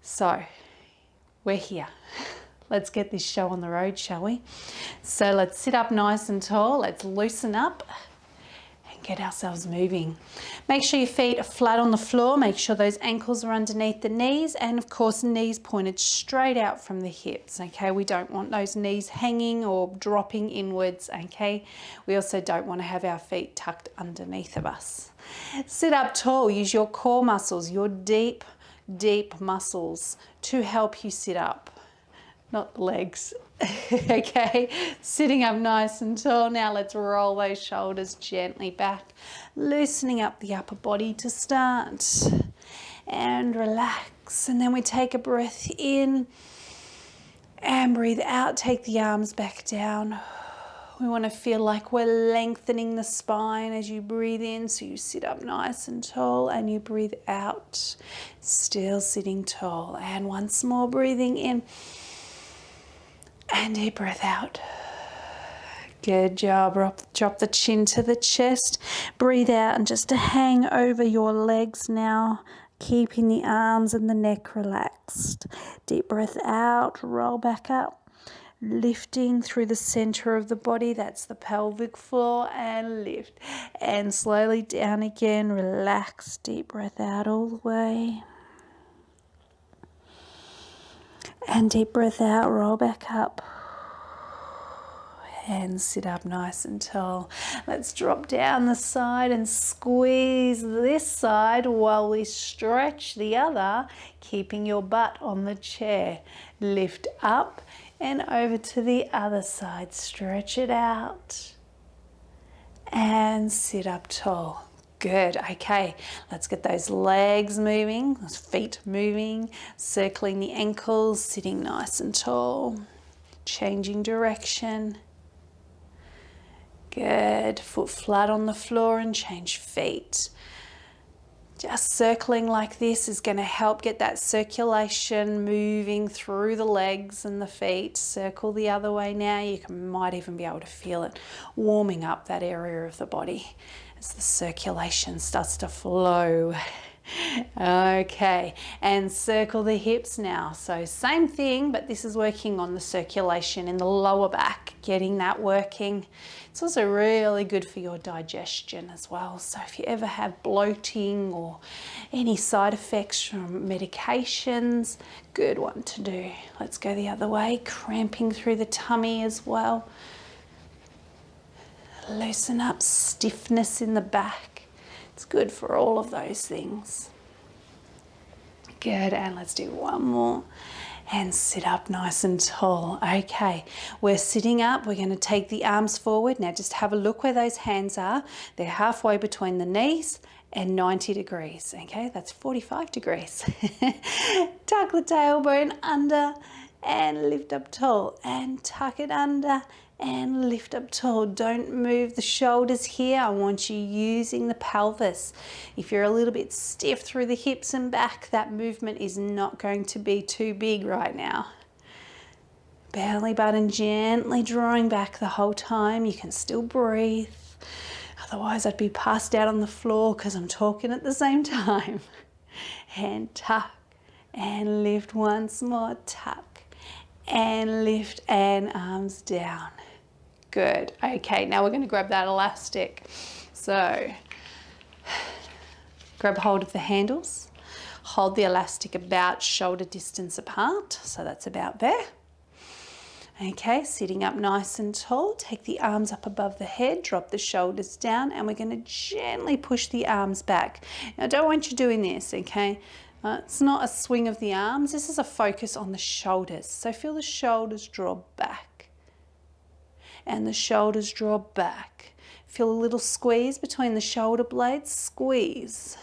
So we're here. Let's get this show on the road, shall we? So let's sit up nice and tall. Let's loosen up and get ourselves moving. Make sure your feet are flat on the floor. Make sure those ankles are underneath the knees, and of course knees pointed straight out from the hips. Okay, we don't want those knees hanging or dropping inwards. Okay, we also don't want to have our feet tucked underneath of us. Sit up tall. Use your core muscles, your deep muscles to help you sit up, not the legs. Okay, sitting up nice and tall. Now let's roll those shoulders gently back, loosening up the upper body to start, and relax. And then we take a breath in and breathe out. Take the arms back down. We want to feel like we're lengthening the spine as you breathe in. So you sit up nice and tall and you breathe out, still sitting tall. And once more, breathing in and deep breath out. Good job. Drop the chin to the chest. Breathe out and just to hang over your legs now, keeping the arms and the neck relaxed. Deep breath out, roll back up. Lifting through the center of the body, that's the pelvic floor, and lift. And slowly down again, relax, deep breath out all the way. And deep breath out, roll back up. And sit up nice and tall. Let's drop down the side and squeeze this side while we stretch the other, keeping your butt on the chair. Lift up and over to the other side. Stretch it out and sit up tall. Good. Okay, let's get those legs moving, those feet moving, circling the ankles, sitting nice and tall, changing direction. Good. Foot flat on the floor and change feet. Just circling like this is going to help get that circulation moving through the legs and the feet. Circle the other way now. You might even be able to feel it warming up that area of the body as the circulation starts to flow. Okay, and circle the hips now. So same thing, but this is working on the circulation in the lower back, getting that working. It's also really good for your digestion as well. So if you ever have bloating or any side effects from medications, good one to do. Let's go the other way, cramping through the tummy as well. Loosen up, stiffness in the back. It's good for all of those things. Good, and let's do one more. And sit up nice and tall. Okay, we're sitting up. We're going to take the arms forward. Now just have a look where those hands are. They're halfway between the knees and 90 degrees. Okay, that's 45 degrees. Tuck the tailbone under and lift up tall. And tuck it under and lift up tall. Don't move the shoulders here. I want you using the pelvis. If you're a little bit stiff through the hips and back, that movement is not going to be too big right now. Belly button gently drawing back the whole time. You can still breathe. Otherwise, I'd be passed out on the floor because I'm talking at the same time. And tuck and lift once more. Tuck and lift and arms down. Good. Okay, now we're going to grab that elastic. So grab hold of the handles, hold the elastic about shoulder distance apart. So that's about there. Okay, sitting up nice and tall. Take the arms up above the head, drop the shoulders down, and we're going to gently push the arms back. Now, I don't want you doing this, okay? It's not a swing of the arms. This is a focus on the shoulders. So feel the shoulders draw back and the shoulders draw back. Feel a little squeeze between the shoulder blades. Squeeze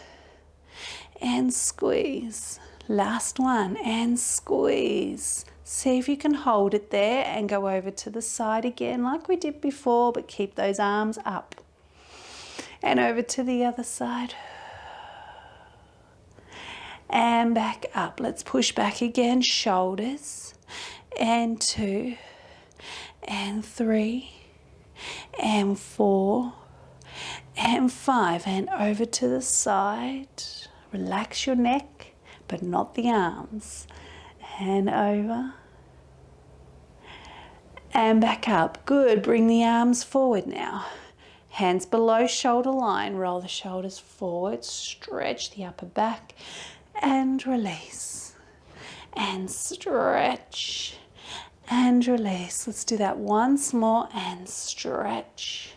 and squeeze. Last one, and squeeze. See if you can hold it there and go over to the side again like we did before, but keep those arms up. And over to the other side. And back up. Let's push back again. Shoulders. And 2. And 3. And 4. And 5. And over to the side. Relax your neck. but not the arms. And over. And back up. Good. Bring the arms forward now. Hands below shoulder line. Roll the shoulders forward. Stretch the upper back. And release. And stretch. And release. Let's do that once more. And stretch.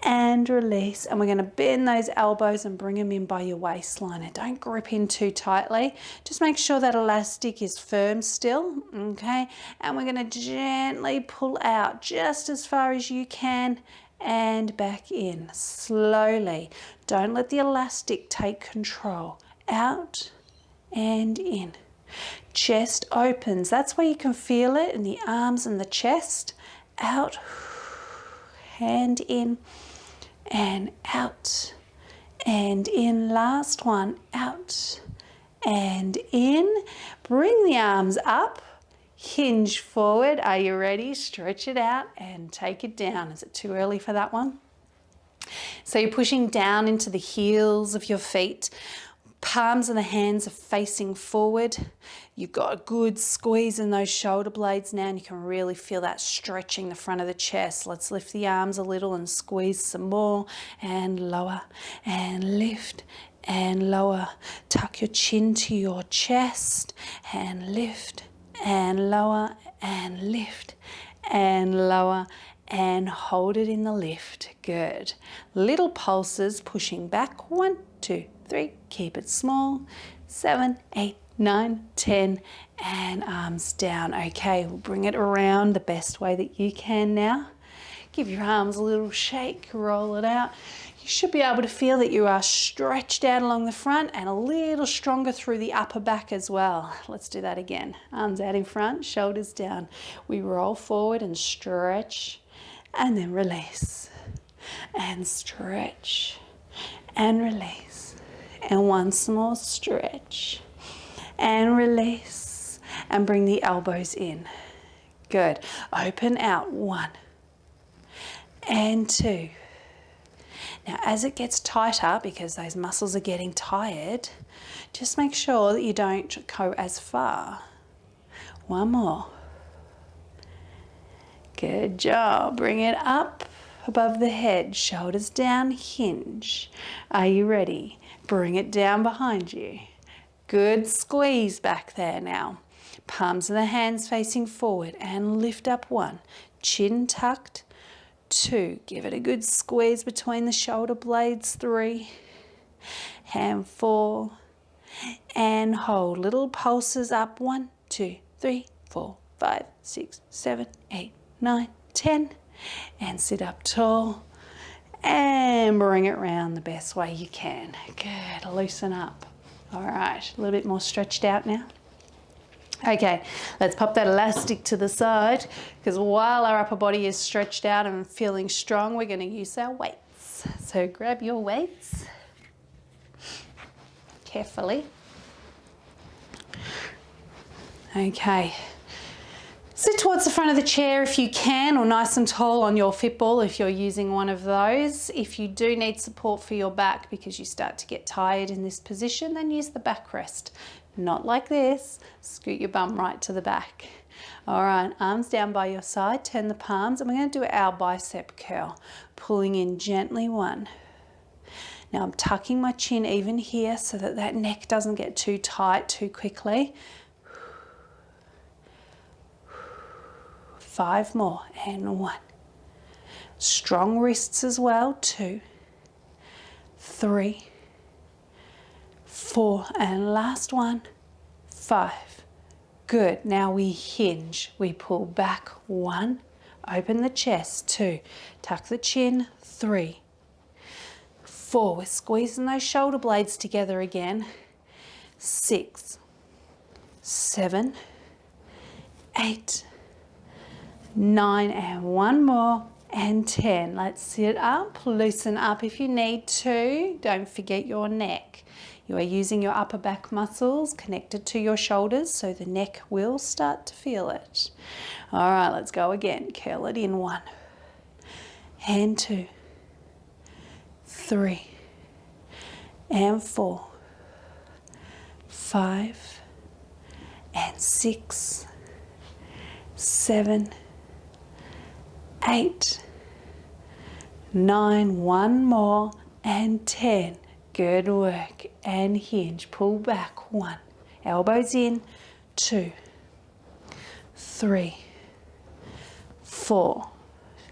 And release. And we're going to bend those elbows and bring them in by your waistline. And don't grip in too tightly. Just make sure that elastic is firm still. Okay. And we're going to gently pull out just as far as you can and back in slowly. Don't let the elastic take control. Out and in. Chest opens. That's where you can feel it in the arms and the chest. Out. Hand in. And out and in. Last one. Out and in. Bring the arms up. Hinge forward. Are you ready? Stretch it out and take it down. Is it too early for that one? So you're pushing down into the heels of your feet. Palms of the hands are facing forward. You've got a good squeeze in those shoulder blades now, and you can really feel that stretching the front of the chest. Let's lift the arms a little and squeeze some more, and lower and lift and lower. Tuck your chin to your chest and lift and lower and lift and lower and hold it in the lift. Good. Little pulses pushing back. 1, 2, 3, keep it small. 7, 8, 9, 10, and arms down. Okay, we'll bring it around the best way that you can now. Give your arms a little shake, roll it out. You should be able to feel that you are stretched out along the front and a little stronger through the upper back as well. Let's do that again. Arms out in front, shoulders down. We roll forward and stretch, and then release, and stretch, and release. And once more, stretch and release, and bring the elbows in. Good. Open out. 1 and 2. Now, as it gets tighter, because those muscles are getting tired, just make sure that you don't go as far. 1 more. Good job. Bring it up above the head, shoulders down, hinge. Are you ready? Bring it down behind you. Good squeeze back there now. Palms of the hands facing forward and lift up. 1. Chin tucked. 2. Give it a good squeeze between the shoulder blades. 3. And 4. And hold. Little pulses up. 1, 2, 3, 4, 5, 6, 7, 8, 9, 10. And sit up tall. And bring it round the best way you can. Good. Loosen up. All right. A little bit more stretched out now. Okay, let's pop that elastic to the side, because while our upper body is stretched out and feeling strong, we're going to use our weights. So grab your weights carefully. Okay. Sit towards the front of the chair if you can, or nice and tall on your Fitball if you're using one of those. If you do need support for your back because you start to get tired in this position, then use the backrest. Not like this. Scoot your bum right to the back. All right, arms down by your side, turn the palms, and we're going to do our bicep curl. Pulling in gently. 1. Now I'm tucking my chin even here so that that neck doesn't get too tight too quickly. 5 more, and 1. Strong wrists as well. 2, 3, 4, and last one. 5. Good. Now we hinge. We pull back. 1. Open the chest. 2. Tuck the chin. 3, 4. We're squeezing those shoulder blades together again. 6, 7, 8, 9, and 1 more, and 10. Let's sit up, loosen up if you need to. Don't forget your neck. You are using your upper back muscles connected to your shoulders, so the neck will start to feel it. All right, let's go again. Curl it in. 1 and 2, 3 and 4, 5 and 6, 7, 8, 9, one more, and 10. Good work. And hinge, pull back, 1, elbows in, 2, 3, 4.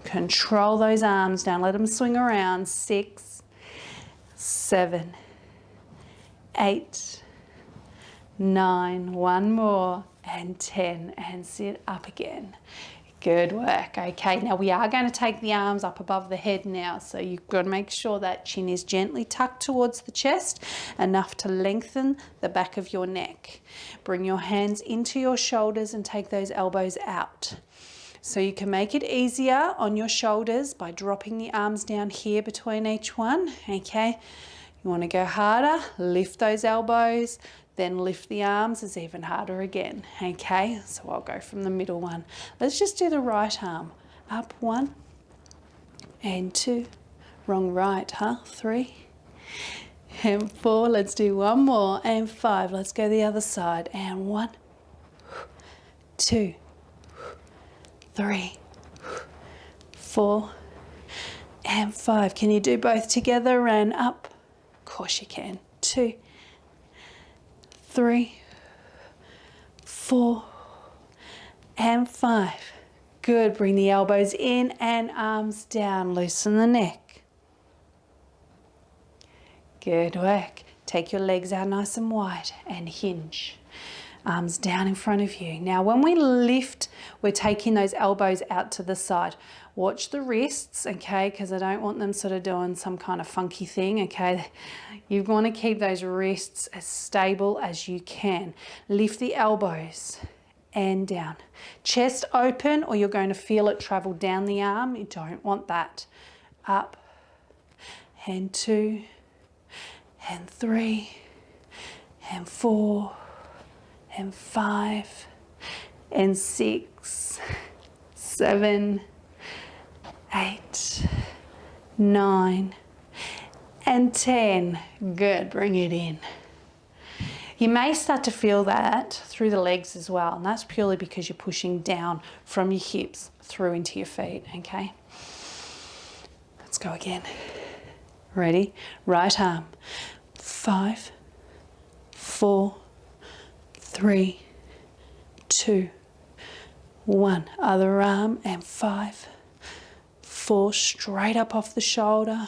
Control those arms down, let them swing around, 6, 7, 8, 9, one more, and 10, and sit up again. Good work. Okay, now we are going to take the arms up above the head now, so you've got to make sure that chin is gently tucked towards the chest, enough to lengthen the back of your neck. Bring your hands into your shoulders and take those elbows out. So you can make it easier on your shoulders by dropping the arms down here between each one, okay? You want to go harder, lift those elbows, then lift the arms is even harder again, okay? So I'll go from the middle one. Let's just do the right arm. Up, 1 and 2. Wrong right, huh? 3 and 4. Let's do one more, and 5. Let's go the other side, and 1, 2, 3, 4, and 5. Can you do both together and up? Of course you can. 2, 3, 4, and 5. Good. Bring the elbows in and arms down. Loosen the neck. Good work. Take your legs out nice and wide and hinge. Arms down in front of you. Now when we lift, we're taking those elbows out to the side. Watch the wrists, okay, because I don't want them sort of doing some kind of funky thing, okay. You want to keep those wrists as stable as you can. Lift the elbows and down. Chest open, or you're going to feel it travel down the arm. You don't want that. Up, and 2, and 3, and 4, and 5, and 6, 7, 8, 9, and 10. Good, bring it in. You may start to feel that through the legs as well, and that's purely because you're pushing down from your hips through into your feet, okay? Let's go again. Ready? Right arm. 5, 4, 3, 2, 1. Other arm, and 5, 4. Straight up off the shoulder,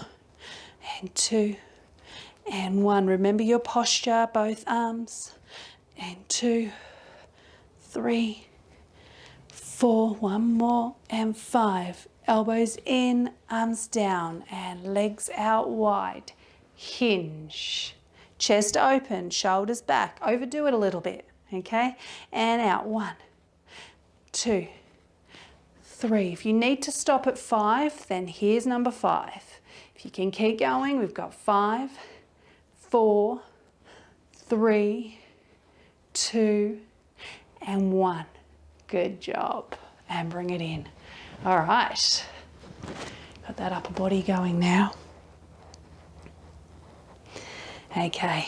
and 2, and 1. Remember your posture, both arms, and 2, 3, 4. One more, and 5. Elbows in, arms down, and legs out wide. Hinge. Chest open, shoulders back. Overdo it a little bit, okay? And out. 1, 2, 3. If you need to stop at 5, then here's number 5. If you can keep going, we've got 5, 4, 3, 2, and 1. Good job. And bring it in. All right. Got that upper body going now. Okay.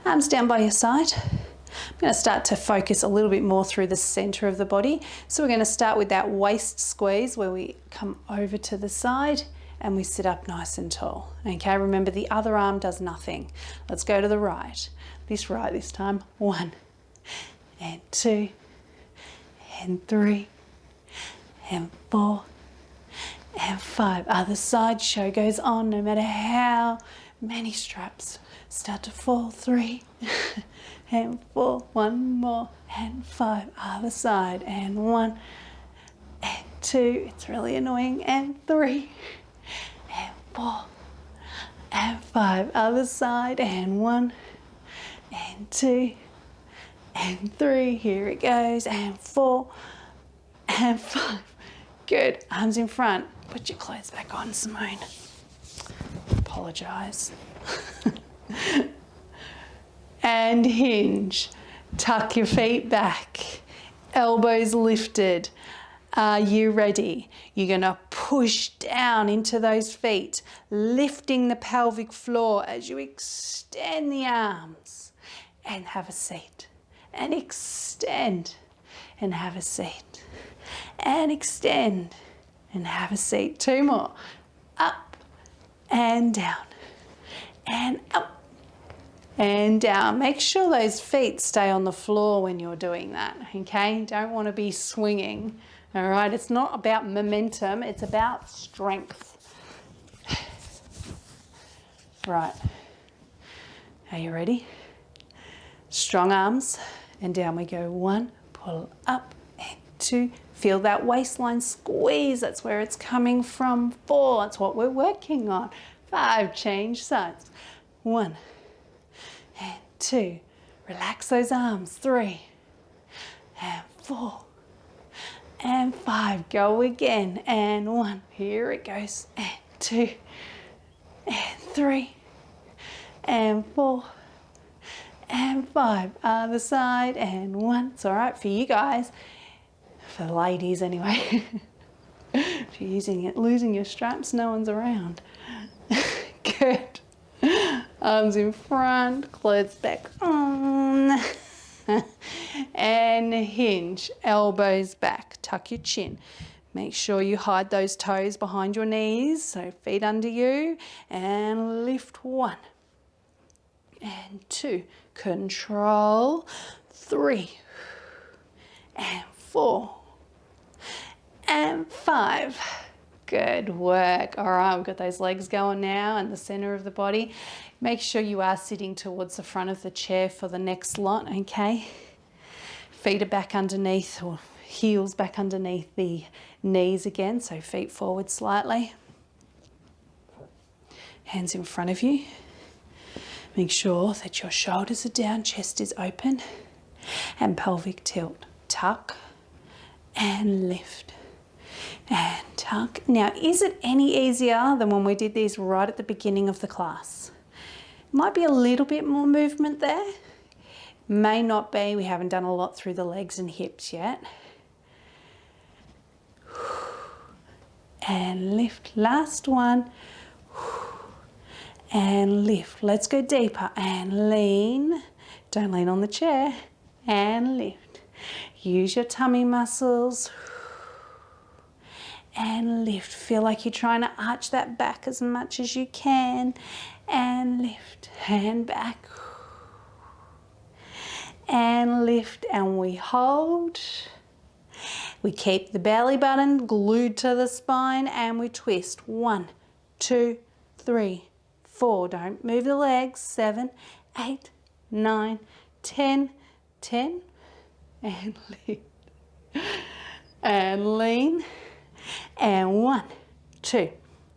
Arms down by your side. I'm going to start to focus a little bit more through the center of the body. So we're going to start with that waist squeeze where we come over to the side and we sit up nice and tall. Okay, remember the other arm does nothing. Let's go to the right. This time. 1, and 2, and 3, and 4, and 5. Other side, show goes on no matter how many straps start to fall. 3, and 4. One more, and 5. Other side, and 1, and 2. It's really annoying, and 3, and 4, and 5. Other side, and 1, and 2, and 3. Here it goes, and 4, and 5. Good. Arms in front. Put your clothes back on, Simone. Apologise. And hinge. Tuck your feet back. Elbows lifted. Are you ready? You're going to push down into those feet, lifting the pelvic floor as you extend the arms. and have a seat. And extend and have a seat. And extend and have a seat. 2 more. Up and down. And up and down. Make sure those feet stay on the floor when you're doing that, okay? Don't want to be swinging, all right? It's not about momentum, it's about strength. Right. Are you ready? Strong arms, and down we go. 1, pull up, and 2. Feel that waistline squeeze. That's where it's coming from. 4, that's what we're working on. 5, change sides. 1 and 2. Relax those arms. 3 and 4 and 5. Go again. And 1. Here it goes. And 2 and 3 and 4 and 5. Other side. And 1. It's all right for you guys. For the ladies anyway. If you're using it, losing your straps, no one's around. Good. Arms in front, clothes back on. And hinge, elbows back, tuck your chin. Make sure you hide those toes behind your knees, so feet under you, and lift 1 and 2. Control 3 and 4 and 5. Good work. All right, we've got those legs going now and the center of the body. Make sure you are sitting towards the front of the chair for the next lot, okay? Feet are back underneath, or heels back underneath the knees again, so feet forward slightly. Hands in front of you. Make sure that your shoulders are down, chest is open, and pelvic tilt. Tuck and lift. And tuck. Now, is it any easier than when we did these right at the beginning of the class? Might be a little bit more movement there. May not be. We haven't done a lot through the legs and hips yet. And lift. Last one. And lift. Let's go deeper. And lean. Don't lean on the chair. And lift. Use your tummy muscles. And lift. Feel like you're trying to arch that back as much as you can. And lift. Hand back. And lift. And we hold. We keep the belly button glued to the spine and we twist. 1, 2, 3, 4. Don't move the legs. 7, 8, 9, 10. 10. And lift. And lean. And 1, 2,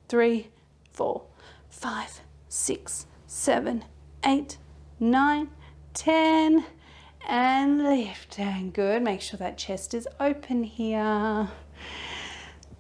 3, 4, 5, 6, 7, 8, 9, 10. And lift. And good. Make sure that chest is open here.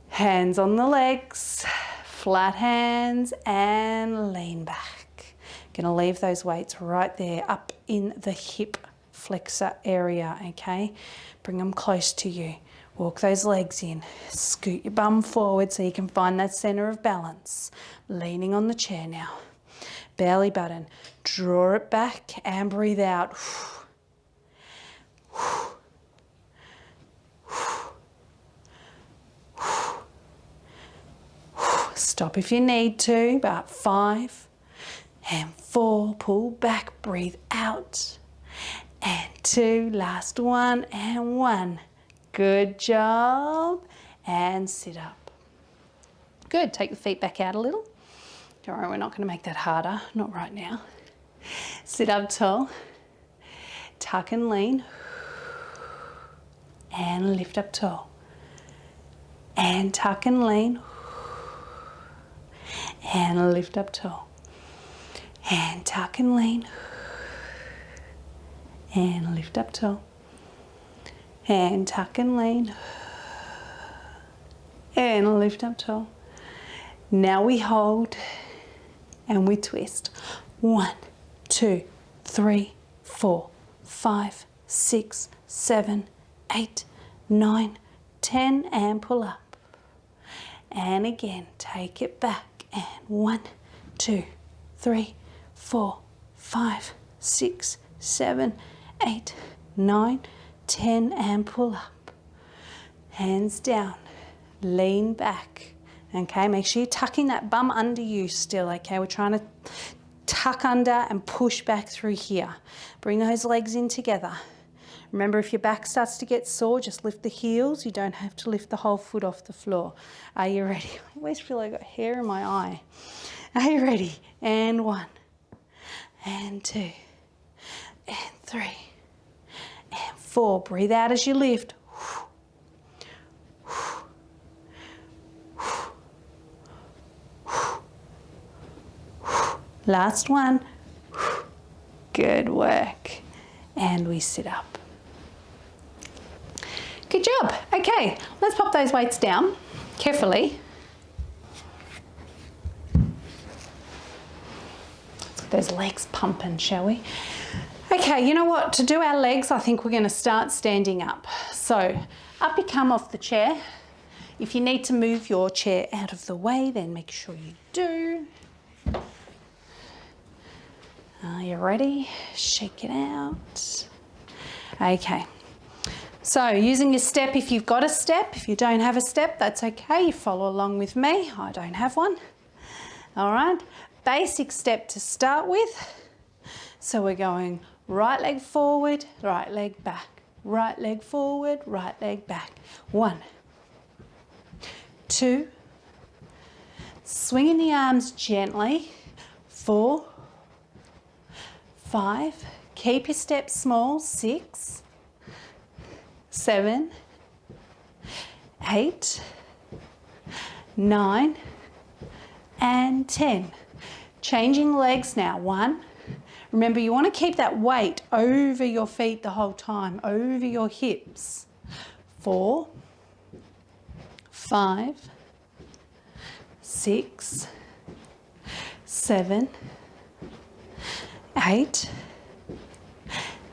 Hands on the legs. Flat hands and lean back. Gonna leave those weights right there up in the hip flexor area, okay? Bring them close to you. Walk those legs in. Scoot your bum forward so you can find that center of balance. Leaning on the chair now. Belly button. Draw it back and breathe out. Stop if you need to. About 5 and 4. Pull back. Breathe out. And 2. Last one and 1. Good job. And sit up. Good. Take the feet back out a little. Don't worry, we're not going to make that harder. Not right now. Sit up tall. Tuck and lean. And lift up tall. And tuck and lean. And lift up tall. And tuck and lean. And lift up tall. And tuck and lean. And lift up tall. Now we hold and we twist. 1, 2, 3, 4, 5, 6, 7, 8, 9, 10, and pull up. And again, take it back. And 1, 2, 3, 4, 5, 6, 7, 8, 9, 10, and pull up. Hands down, lean back. Okay, make sure you're tucking that bum under you still, okay? We're trying to tuck under and push back through here. Bring those legs in together. Remember, if your back starts to get sore, just lift the heels. You don't have to lift the whole foot off the floor. Are you ready? I always feel like I've got hair in my eye. Are you ready? And 1, and 2, and 3, and 4. Breathe out as you lift. Last one. Good work. And we sit up. Good job. Okay, let's pop those weights down carefully. Let's get those legs pumping, shall we? Okay, you know what? To do our legs, I think we're going to start standing up. So up you come off the chair. If you need to move your chair out of the way, then make sure you do. Are you ready? Shake it out. Okay. So using your step, if you've got a step, if you don't have a step, that's okay. You follow along with me. I don't have one. All right. Basic step to start with. So we're going right leg forward, right leg back. Right leg forward, right leg back. 1, 2. Swinging the arms gently. 4, 5, keep your steps small. 6, 7, 8, 9, and 10. Changing legs now. 1. Remember, you want to keep that weight over your feet the whole time, over your hips. 4, 5, 6, 7, 8,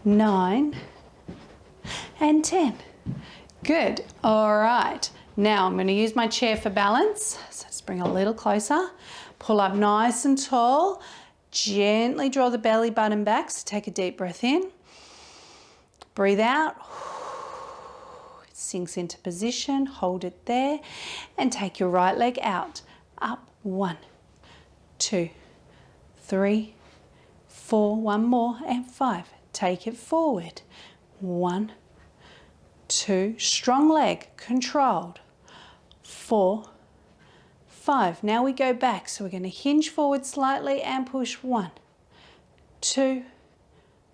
9, and 10. Good. All right. Now I'm going to use my chair for balance. So let's bring a little closer. Pull up nice and tall. Gently draw the belly button back. So take a deep breath in. Breathe out. It sinks into position. Hold it there. And take your right leg out. Up. 1, 2, 3, 4. One more. And 5. Take it forward. 1, 2. Strong leg. Controlled. 4, 5. Now we go back. So we're going to hinge forward slightly and push. 1, 2,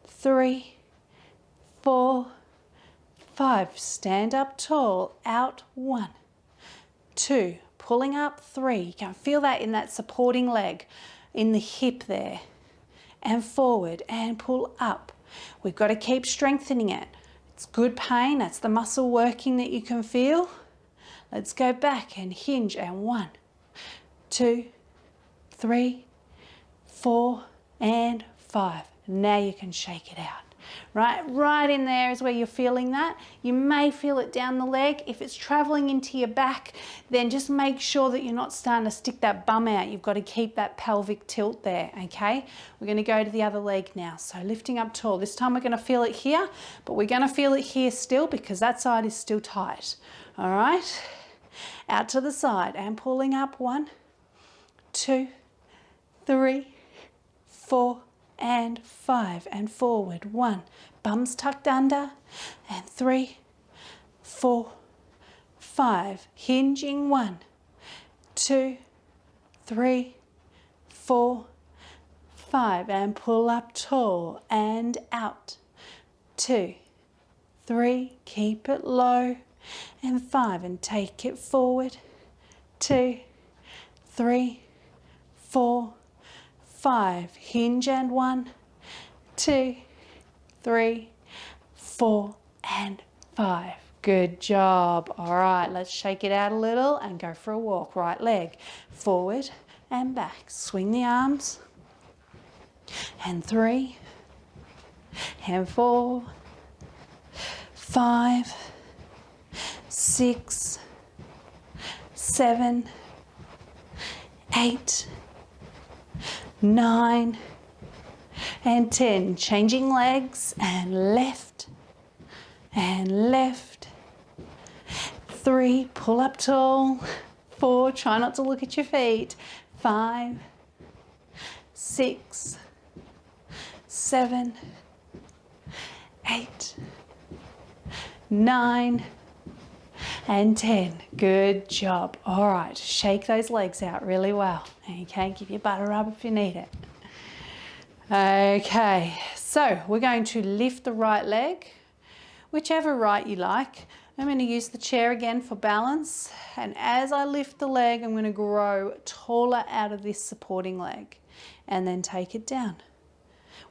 3, 4, 5. Stand up tall. Out. 1, 2. Pulling up. 3. You can feel that in that supporting leg, in the hip there. And forward and pull up. We've got to keep strengthening it. It's good pain. That's the muscle working that you can feel. Let's go back and hinge. And 1, 2, 3, 4, and 5. Now you can shake it out. Right in there is where you're feeling that. You may feel it down the leg. If it's traveling into your back, then just make sure that you're not starting to stick that bum out. You've got to keep that pelvic tilt there, okay? We're going to go to the other leg now. So lifting up tall. This time we're going to feel it here, but we're going to feel it here still because that side is still tight. All right? Out to the side and pulling up. 1, 2, 3, 4, and 5, and forward. 1, bums tucked under, and 3, 4, 5, hinging. 1, 2, 3, 4, 5, and pull up tall and out. 2, 3, keep it low, and 5, and take it forward. 2, 3, 4, 5, hinge, and 1, 2, 3, 4, and 5. Good job. All right, let's shake it out a little and go for a walk. Right leg forward and back. Swing the arms. And 3, and 4, 5, 6, 7, 8, 9, and 10. Changing legs and left and left. 3, pull up tall. 4, try not to look at your feet. 5, 6, 7, 8, 9, and 10. Good job. All right, shake those legs out really well. Okay, give your butt a rub if you need it. Okay, so we're going to lift the right leg, whichever right you like. I'm going to use the chair again for balance, and as I lift the leg, I'm going to grow taller out of this supporting leg and then take it down.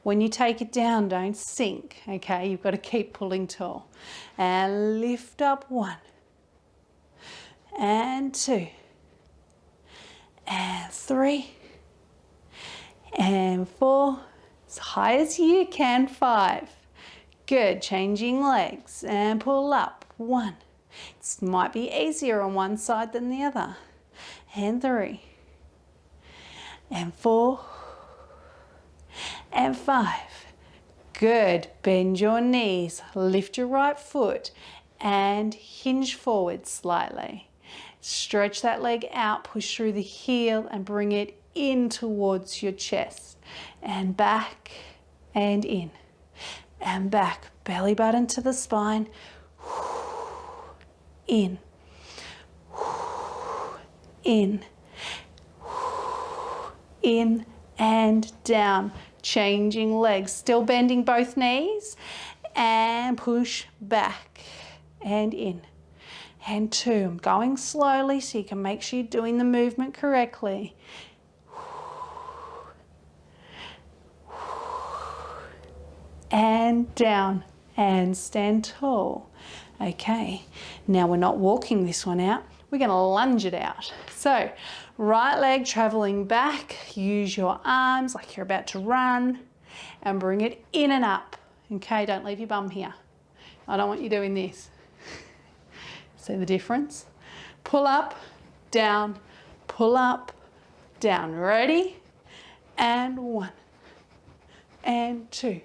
When you take it down, don't sink, okay? You've got to keep pulling tall. And lift up 1 and 2 and 3 and 4, as high as you can, 5. Good, changing legs and pull up. 1. It might be easier on one side than the other. And 3. And 4. And 5. Good. Bend your knees. Lift your right foot and hinge forward slightly. Stretch that leg out. Push through the heel and bring it in towards your chest. And back and in. And back. Belly button to the spine. In, in, in and down. Changing legs, still bending both knees, and push back and in. And 2, I'm going slowly so you can make sure you're doing the movement correctly. And down and stand tall. Okay, now we're not walking this one out, we're going to lunge it out. So, right leg traveling back, use your arms like you're about to run and bring it in and up. Okay, don't leave your bum here. I don't want you doing this. See the difference? Pull up, down, pull up, down. Ready? And 1, and 2,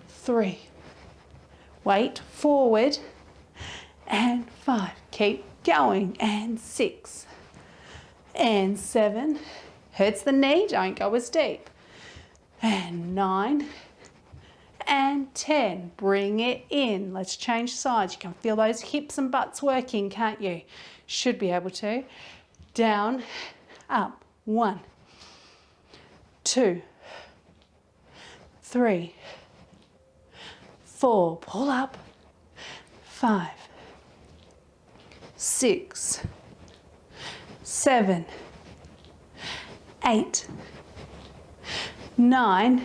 3. Weight forward, and 5. Keep going, and 6, and 7. Hurts the knee, don't go as deep. And 9, and 10. Bring it in. Let's change sides. You can feel those hips and butts working, can't you? Should be able to. Down, up. 1, 2, 3, 4, pull up. 5, 6, 7, 8, 9,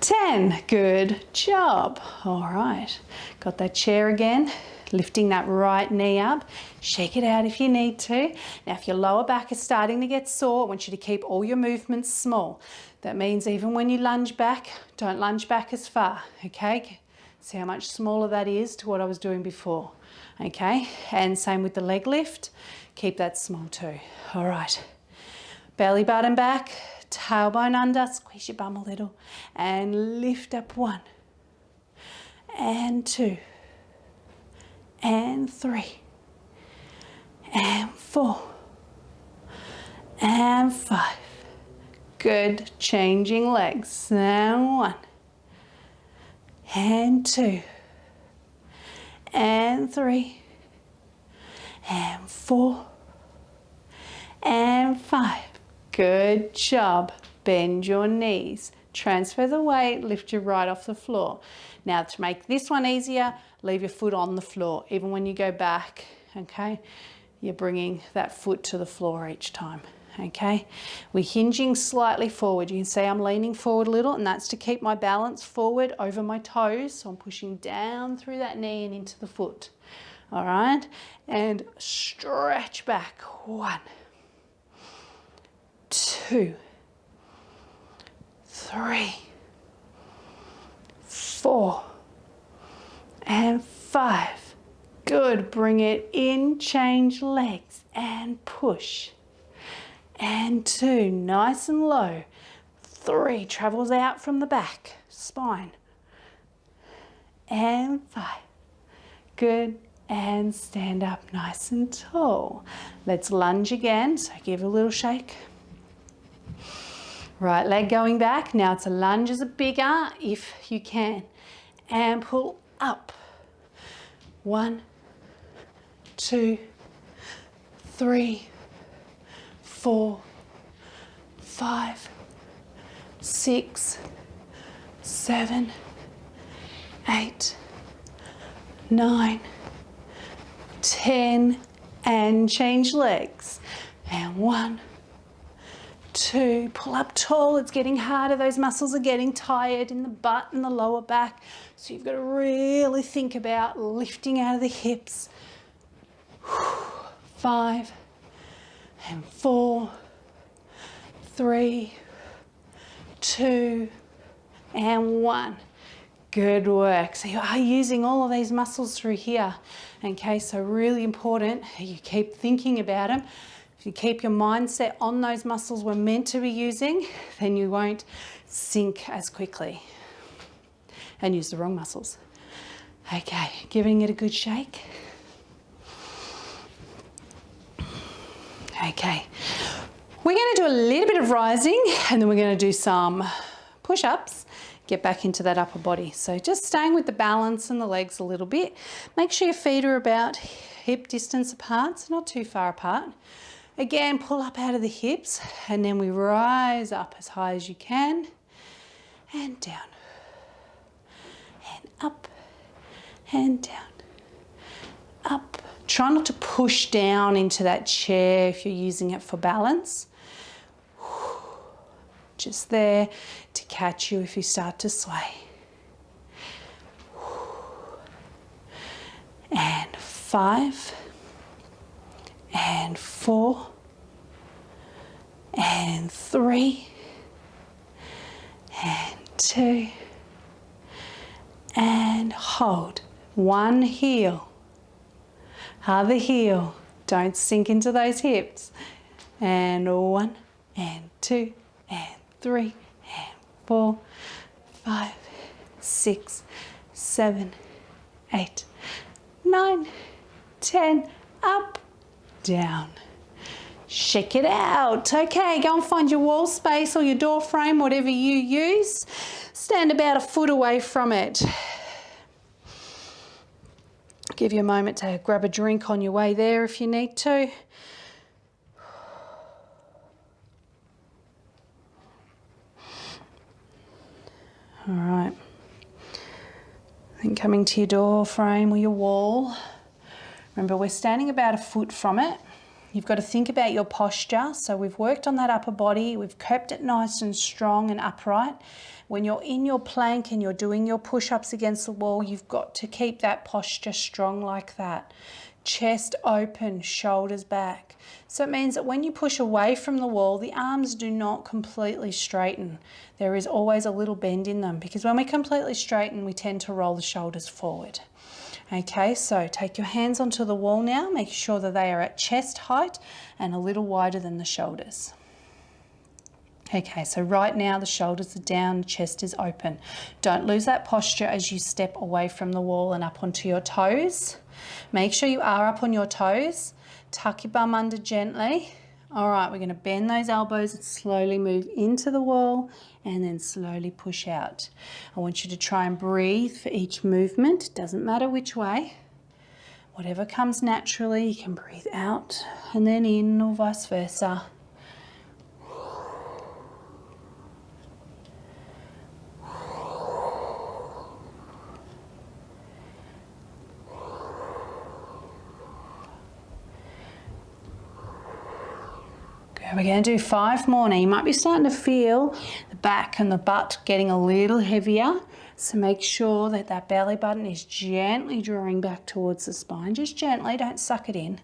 10. Good job. All right, got that chair again. Lifting that right knee up. Shake it out if you need to. Now, if your lower back is starting to get sore, I want you to keep all your movements small. That means even when you lunge back, don't lunge back as far, okay? See how much smaller that is to what I was doing before, okay? And same with the leg lift. Keep that small too. All right. Belly button back, tailbone under, squeeze your bum a little, and lift up 1, and 2, and 3, and 4, and 5. Good. Changing legs. Now 1, and 2, and 3, and 4, and 5. Good job. Bend your knees. Transfer the weight, lift your right off the floor. Now, to make this one easier, leave your foot on the floor. Even when you go back, okay, you're bringing that foot to the floor each time, okay? We're hinging slightly forward. You can see I'm leaning forward a little, and that's to keep my balance forward over my toes. So I'm pushing down through that knee and into the foot, all right? And stretch back. 1, 2, 3, 4, and 5. Good. Bring it in, change legs, and push. And 2, nice and low. 3, travels out from the back, spine. And 5. Good. And stand up nice and tall. Let's lunge again, so give a little shake. Right leg going back. Now it's a lunge as a bigger if you can. And pull up. 1, 2, 3, 4, 5, 6, 7, 8, 9, 10, and change legs. And 1, 2, pull up tall. It's getting harder. Those muscles are getting tired in the butt and the lower back. So you've got to really think about lifting out of the hips. 5 and 4, 3, 2, and 1. Good work. So you are using all of these muscles through here. Okay, so really important, you keep thinking about them. If you keep your mindset on those muscles we're meant to be using, then you won't sink as quickly and use the wrong muscles. Okay, giving it a good shake. Okay, we're going to do a little bit of rising and then we're going to do some push-ups. Get back into that upper body. So just staying with the balance and the legs a little bit. Make sure your feet are about hip distance apart, so not too far apart. Again, pull up out of the hips and then we rise up as high as you can and down and up and down, up. Try not to push down into that chair if you're using it for balance. Just there to catch you if you start to sway. And 5 and 4 and 3 and 2 and hold. One heel, other heel. Don't sink into those hips. And 1 and 2 and 3 and 4, 5, 6, 7, 8, 9, 10, up, down. Shake it out. Okay, go and find your wall space or your door frame, whatever you use. Stand about a foot away from it. Give you a moment to grab a drink on your way there if you need to. All right, then coming to your door frame or your wall. Remember, we're standing about a foot from it. You've got to think about your posture. So we've worked on that upper body. We've kept it nice and strong and upright. When you're in your plank and you're doing your push-ups against the wall, you've got to keep that posture strong like that. Chest open, shoulders back. So it means that when you push away from the wall, the arms do not completely straighten. There is always a little bend in them because when we completely straighten, we tend to roll the shoulders forward. Okay, so take your hands onto the wall now, make sure that they are at chest height and a little wider than the shoulders. Okay, so right now the shoulders are down, the chest is open. Don't lose that posture as you step away from the wall and up onto your toes. Make sure you are up on your toes. Tuck your bum under gently. All right, we're going to bend those elbows and slowly move into the wall and then slowly push out. I want you to try and breathe for each movement. It doesn't matter which way. Whatever comes naturally, you can breathe out and then in or vice versa. We're going to do 5 more. Now you might be starting to feel the back and the butt getting a little heavier. So make sure that that belly button is gently drawing back towards the spine. Just gently, don't suck it in.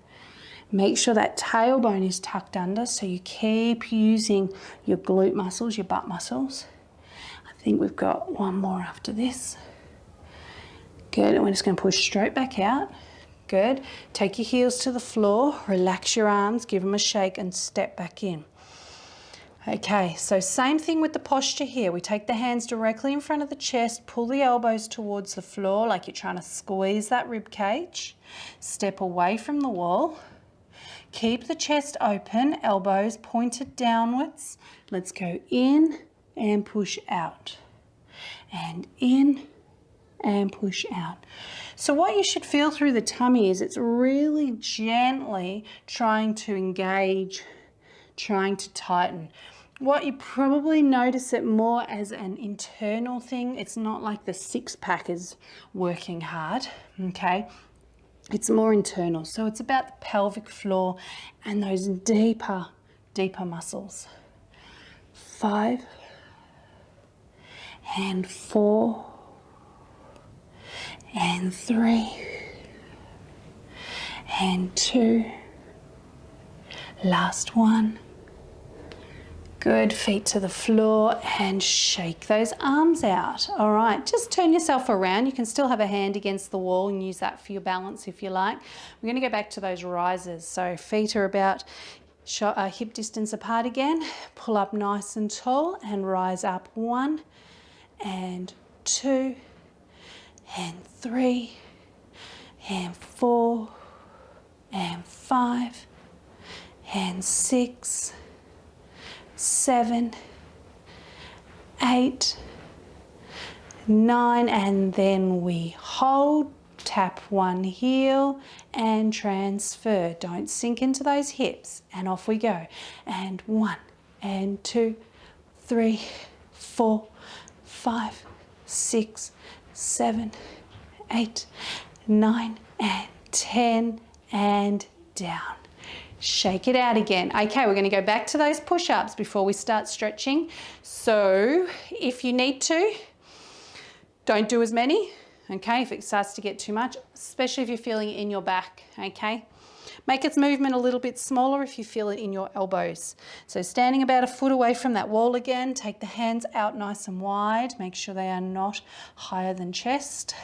Make sure that tailbone is tucked under so you keep using your glute muscles, your butt muscles. I think we've got one more after this. Good, and we're just going to push straight back out. Good. Take your heels to the floor, relax your arms, give them a shake and step back in. Okay, so same thing with the posture here. We take the hands directly in front of the chest, pull the elbows towards the floor like you're trying to squeeze that rib cage. Step away from the wall. Keep the chest open, elbows pointed downwards. Let's go in and push out. And in and push out. So what you should feel through the tummy is it's really gently trying to engage, trying to tighten. What you probably notice it more as an internal thing. It's not like the six pack is working hard, okay? It's more internal. So it's about the pelvic floor and those deeper muscles. 5 and 4 and 3 and 2. Last one. Good, feet to the floor and shake those arms out. All right, just turn yourself around. You can still have a hand against the wall and use that for your balance if you like. We're going to go back to those risers. So feet are about hip distance apart again. Pull up nice and tall and rise up 1 and 2 and 3 and 4 and 5 and 6, 7, 8, 9, and then we hold, tap one heel and transfer. Don't sink into those hips, and off we go. And 1 and 2, 3, 4, 5, 6, 7, 8, 9, and 10, and down. Shake it out again. Okay, we're going to go back to those push-ups before we start stretching. So if you need to, don't do as many, okay, if it starts to get too much, especially if you're feeling it in your back, okay? Make its movement a little bit smaller if you feel it in your elbows. So standing about a foot away from that wall again, take the hands out nice and wide. Make sure they are not higher than chest.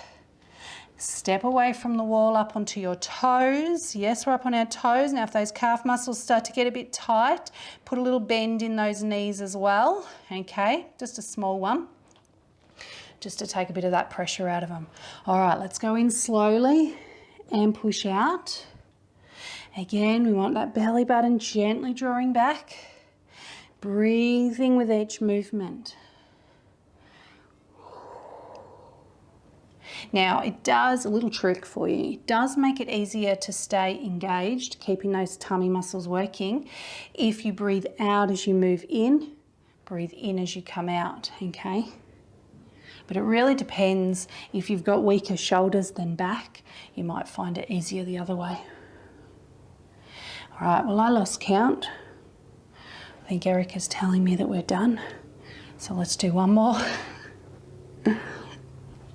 Step away from the wall up onto your toes. Yes, we're up on our toes. Now if those calf muscles start to get a bit tight, put a little bend in those knees as well. Okay, just a small one, just to take a bit of that pressure out of them. All right, let's go in slowly and push out. Again, we want that belly button gently drawing back, breathing with each movement. Now it does a little trick for you. It does make it easier to stay engaged, keeping those tummy muscles working. If you breathe out as you move in, breathe in as you come out, okay? But it really depends. If you've got weaker shoulders than back, you might find it easier the other way. All right, well, I lost count. I think Erica's telling me that we're done. So let's do one more.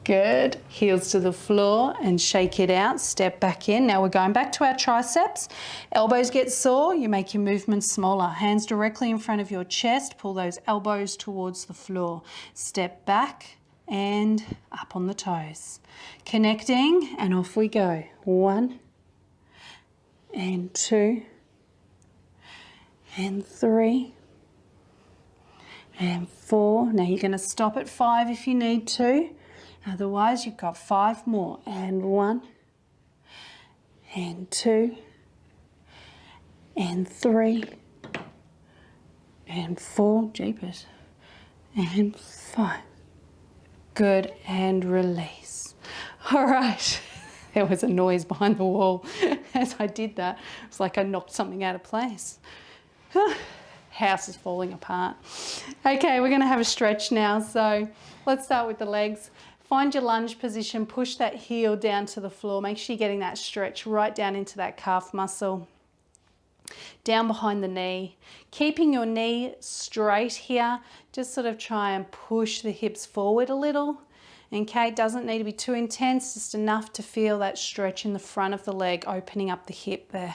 Good. Heels to the floor and shake it out. Step back in. Now we're going back to our triceps. Elbows get sore. You make your movements smaller. Hands directly in front of your chest. Pull those elbows towards the floor. Step back and up on the toes. Connecting and off we go. 1 and 2 and 3 and 4. Now you're going to stop at 5 if you need to. Otherwise, you've got 5 more. And 1 and 2 and 3 and 4. Jeepers. And 5. Good. And release. All right. There was a noise behind the wall as I did that. It's like I knocked something out of place. House is falling apart. Okay, we're going to have a stretch now. So let's start with the legs. Find your lunge position, push that heel down to the floor. Make sure you're getting that stretch right down into that calf muscle. Down behind the knee. Keeping your knee straight here. Just sort of try and push the hips forward a little. Okay, it doesn't need to be too intense, just enough to feel that stretch in the front of the leg, opening up the hip there.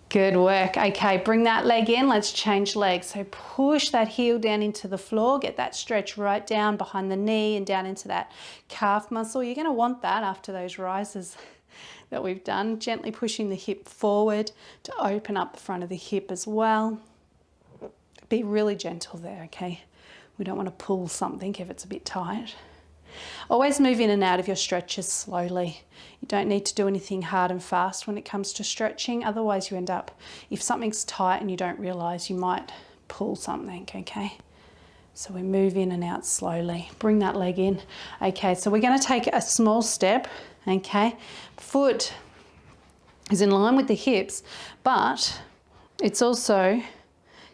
Good work. Okay, bring that leg in. Let's change legs. So push that heel down into the floor. Get that stretch right down behind the knee and down into that calf muscle. You're going to want that after those rises. that we've done. Gently pushing the hip forward to open up the front of the hip as well. Be really gentle there, okay? We don't want to pull something if it's a bit tight. Always move in and out of your stretches slowly. You don't need to do anything hard and fast when it comes to stretching. Otherwise you end up, if something's tight and you don't realise, you might pull something, okay? So we move in and out slowly. Bring that leg in. Okay, so we're going to take a small step, okay? Foot is in line with the hips, but it's also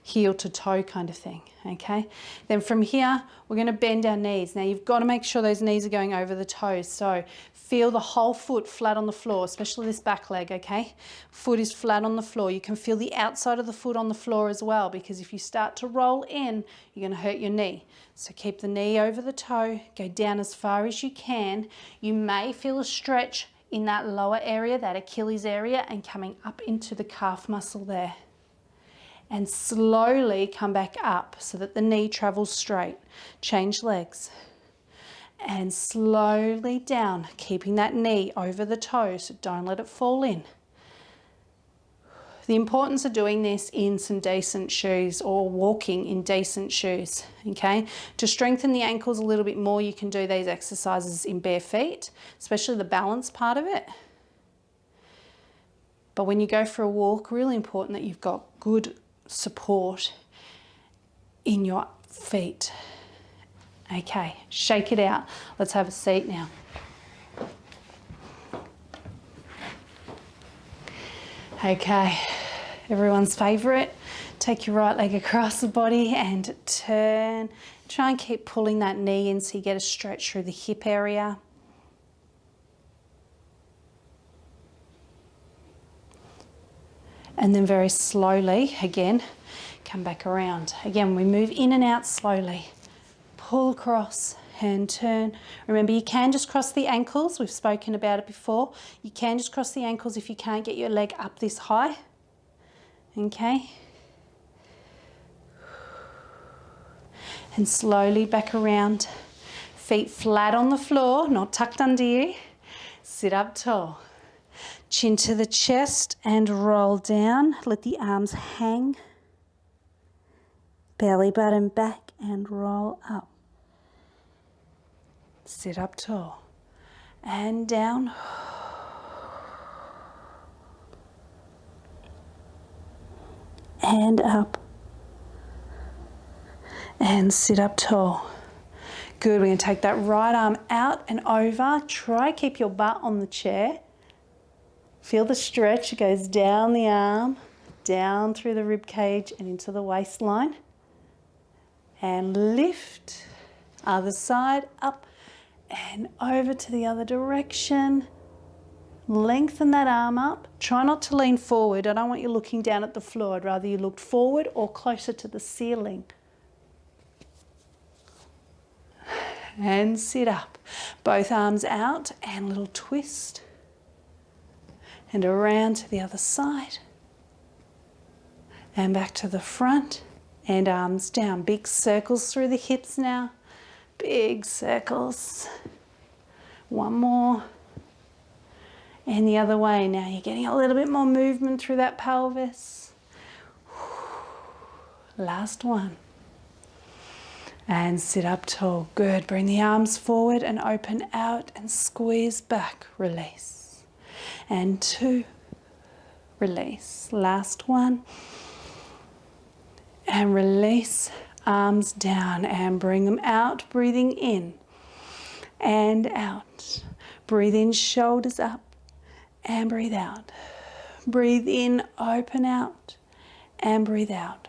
heel to toe kind of thing, okay? Then from here, we're going to bend our knees. Now you've got to make sure those knees are going over the toes. So feel the whole foot flat on the floor, especially this back leg, okay? Foot is flat on the floor. You can feel the outside of the foot on the floor as well, because if you start to roll in, you're going to hurt your knee. So keep the knee over the toe, go down as far as you can. You may feel a stretch in that lower area, that Achilles area, and coming up into the calf muscle there. And slowly come back up so that the knee travels straight. Change legs. And slowly down, keeping that knee over the toes. So don't let it fall in. The importance of doing this in some decent shoes or walking in decent shoes, okay? To strengthen the ankles a little bit more, you can do these exercises in bare feet, especially the balance part of it. But when you go for a walk, really important that you've got good support in your feet. Okay, shake it out. Let's have a seat now. Okay, everyone's favourite. Take your right leg across the body and turn. Try and keep pulling that knee in so you get a stretch through the hip area. And then very slowly, again, come back around. Again, we move in and out slowly. Pull across and turn. Remember, you can just cross the ankles. We've spoken about it before. You can just cross the ankles if you can't get your leg up this high. Okay. And slowly back around. Feet flat on the floor, not tucked under you. Sit up tall. Chin to the chest and roll down. Let the arms hang. Belly button back and roll up. Sit up tall. And down. And up. And sit up tall. Good. We're going to take that right arm out and over. Try keep your butt on the chair. Feel the stretch. It goes down the arm, down through the rib cage and into the waistline. And lift. Other side, up and over to the other direction. Lengthen that arm up. Try not to lean forward. I don't want you looking down at the floor. I'd rather you looked forward or closer to the ceiling. And sit up. Both arms out and a little twist. And around to the other side. And back to the front. And arms down. Big circles through the hips now. Big circles. One more. And the other way. Now you're getting a little bit more movement through that pelvis. Last one. And sit up tall. Good. Bring the arms forward and open out and squeeze back. Release. And two. Release. Last one. And release. Arms down and bring them out. Breathing in and out. Breathe in, shoulders up. And breathe out. Breathe in, open out. And breathe out.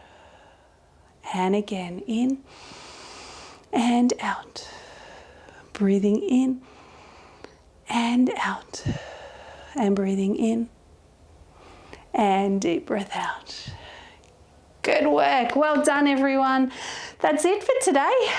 And again, in and out. Breathing in and out. And breathing in. And deep breath out. Good work. Well done, everyone. That's it for today.